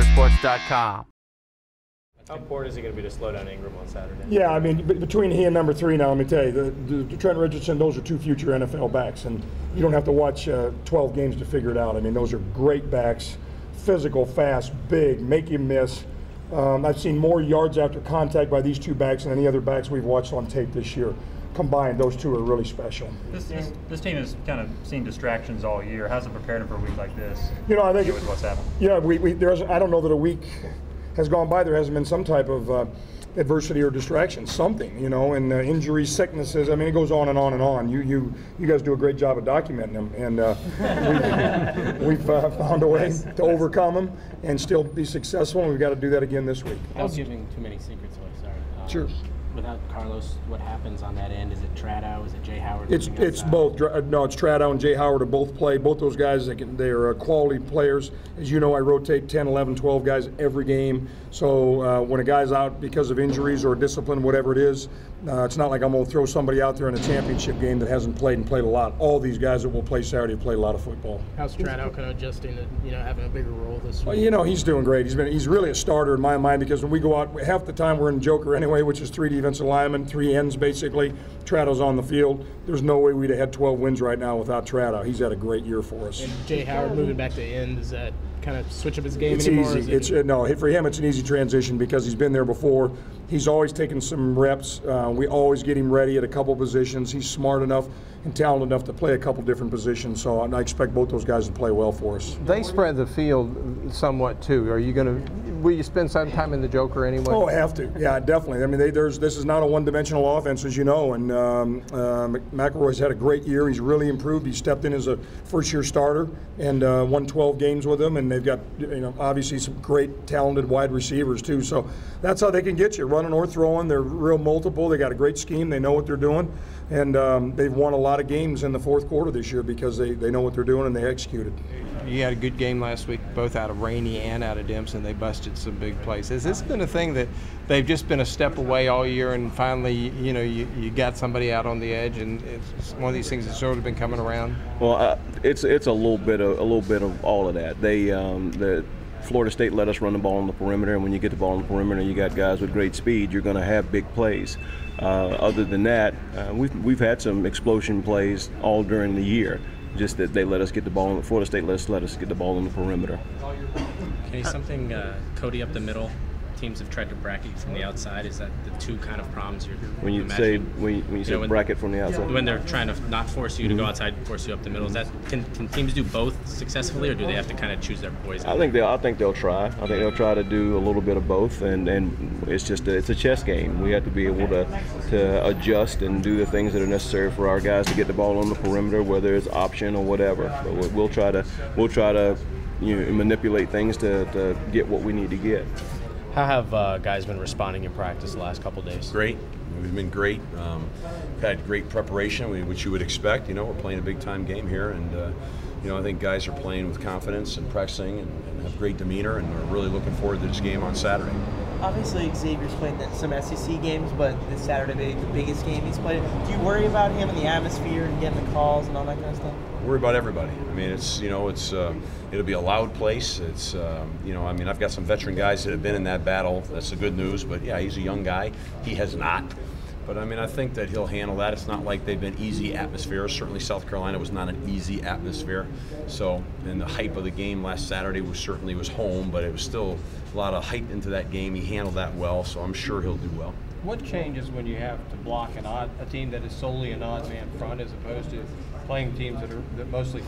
GatorSports.com. How important is it going to be to slow down Ingram on Saturday? Yeah, I mean, between he and number 3 now, let me tell you, the Trent Richardson, those are 2 future NFL backs, and you don't have to watch 12 games to figure it out. I mean, those are great backs, physical, fast, big, make you miss. I've seen more yards after contact by these 2 backs than any other backs we've watched on tape this year. Combined, those 2 are really special. This team has kind of seen distractions all year. How's it prepared for a week like this? You know, I think with what's happened. Yeah, I don't know that a week has gone by. There hasn't been some type of adversity or distraction, something, you know, and injuries, sicknesses. I mean, it goes on and on and on. You guys do a great job of documenting them, and we've found a way to overcome them and still be successful. And we've got to do that again this week. Without giving too many secrets away, sorry. Sure. Without Carlos, what happens on that end? Is it Tradow? Is it Jay Howard? It's both. No, it's Tradow and Jay Howard to both play. Both those guys, they're quality players. As you know, I rotate 10, 11, 12 guys every game. So when a guy's out because of injuries or discipline, whatever it is, it's not like I'm going to throw somebody out there in a championship game that hasn't played and played a lot. All these guys that will play Saturday have played a lot of football. How's Tradow kind of adjusting to, having a bigger role this week? Well, you know, he's doing great. He's really a starter in my mind, because when we go out, half the time we're in Joker anyway, which is 3 defensive linemen, 3 ends basically. Tradow's on the field. There's no way we'd have had 12 wins right now without Tradow. He's had a great year for us. And Jay Howard moving back to end, does that kind of switch up his game anymore? It's easy. No, for him it's an easy transition because he's been there before. He's always taken some reps. We always get him ready at a couple positions. He's smart enough and talented enough to play a couple different positions, so I expect both those guys to play well for us. They spread the field somewhat too. Will you spend some time in the Joker anyway? Oh, I have to. Yeah, definitely. I mean, this is not a one-dimensional offense, as you know, and McElroy's had a great year. He's really improved. He stepped in as a first-year starter and won 12 games with him, and they've got, obviously some great, talented wide receivers too. So that's how they can get you, running or throwing. They're real multiple. They got a great scheme. They know what they're doing, and they've won a lot of games in the fourth quarter this year because they know what they're doing and they executed. You had a good game last week, both out of Rainey and out of Dempsey. They busted some big plays. Has this been a thing that they've just been a step away all year, and finally, you got somebody out on the edge, and it's one of these things that's sort of been coming around? Well, it's a little bit of all of that. The Florida State let us run the ball on the perimeter, and when you get the ball on the perimeter and you got guys with great speed, you're going to have big plays. Other than that, we've had some explosion plays all during the year. Just that they let us get the ball on Florida State let us get the ball on the perimeter. Okay, something Cody up the middle. Teams have tried to bracket from the outside. Is that the 2 kind of problems you're when you imagining? say bracket from the outside? When they're trying to not force you to go outside and force you up the middle, can teams do both successfully, or do they have to kind of choose their poison? I think they'll try. I think they'll try to do a little bit of both, and it's just it's a chess game. We have to be able to adjust and do the things that are necessary for our guys to get the ball on the perimeter, whether it's option or whatever. But we'll try to manipulate things to get what we need to get. How have guys been responding in practice the last couple of days? Great. We've been great. Had great preparation, which you would expect. We're playing a big-time game here, and I think guys are playing with confidence and pressing and have great demeanor, and we're really looking forward to this game on Saturday. Obviously, Xavier's played some SEC games, but this Saturday the biggest game he's played. Do you worry about him and the atmosphere and getting the calls and all that kind of stuff? Worry about everybody. I mean, it'll be a loud place. It's I've got some veteran guys that have been in that battle. That's the good news. But yeah, he's a young guy. He has not. But I think that he'll handle that. It's not like they've been easy atmospheres. Certainly South Carolina was not an easy atmosphere. So, and the hype of the game last Saturday was home, but it was still a lot of hype into that game. He handled that well, so I'm sure he'll do well. What changes when you have to block a team that is solely an odd man front as opposed to playing teams that are mostly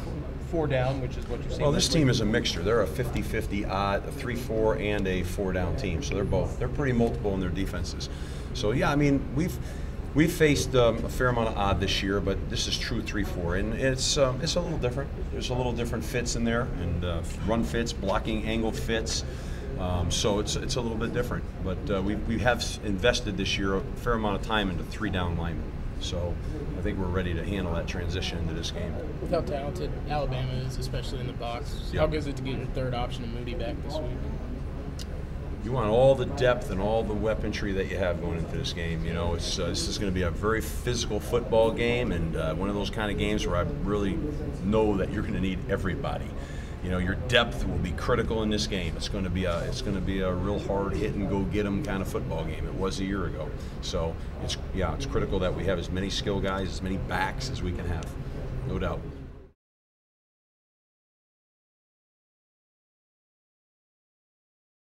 4 down, which is what you're seeing? Well, this team is a mixture. They're a 50-50 odd, a 3-4 and a 4-down team. So they're pretty multiple in their defenses. So yeah, I mean, we've faced a fair amount of odd this year, but this is true 3-4, and it's a little different. There's a little different fits in there, and run fits, blocking angle fits. So it's a little bit different, but we have invested this year a fair amount of time into 3-down linemen. So I think we're ready to handle that transition into this game. With how talented Alabama is, especially in the box, how good is it to get your third option of Moody back this week? You want all the depth and all the weaponry that you have going into this game. This is going to be a very physical football game, and one of those kind of games where I really know that you're going to need everybody. You know, your depth will be critical in this game. It's going to be a real hard hit and go get them kind of football game. It was a year ago. So it's critical that we have as many skill guys, as many backs as we can have. No doubt.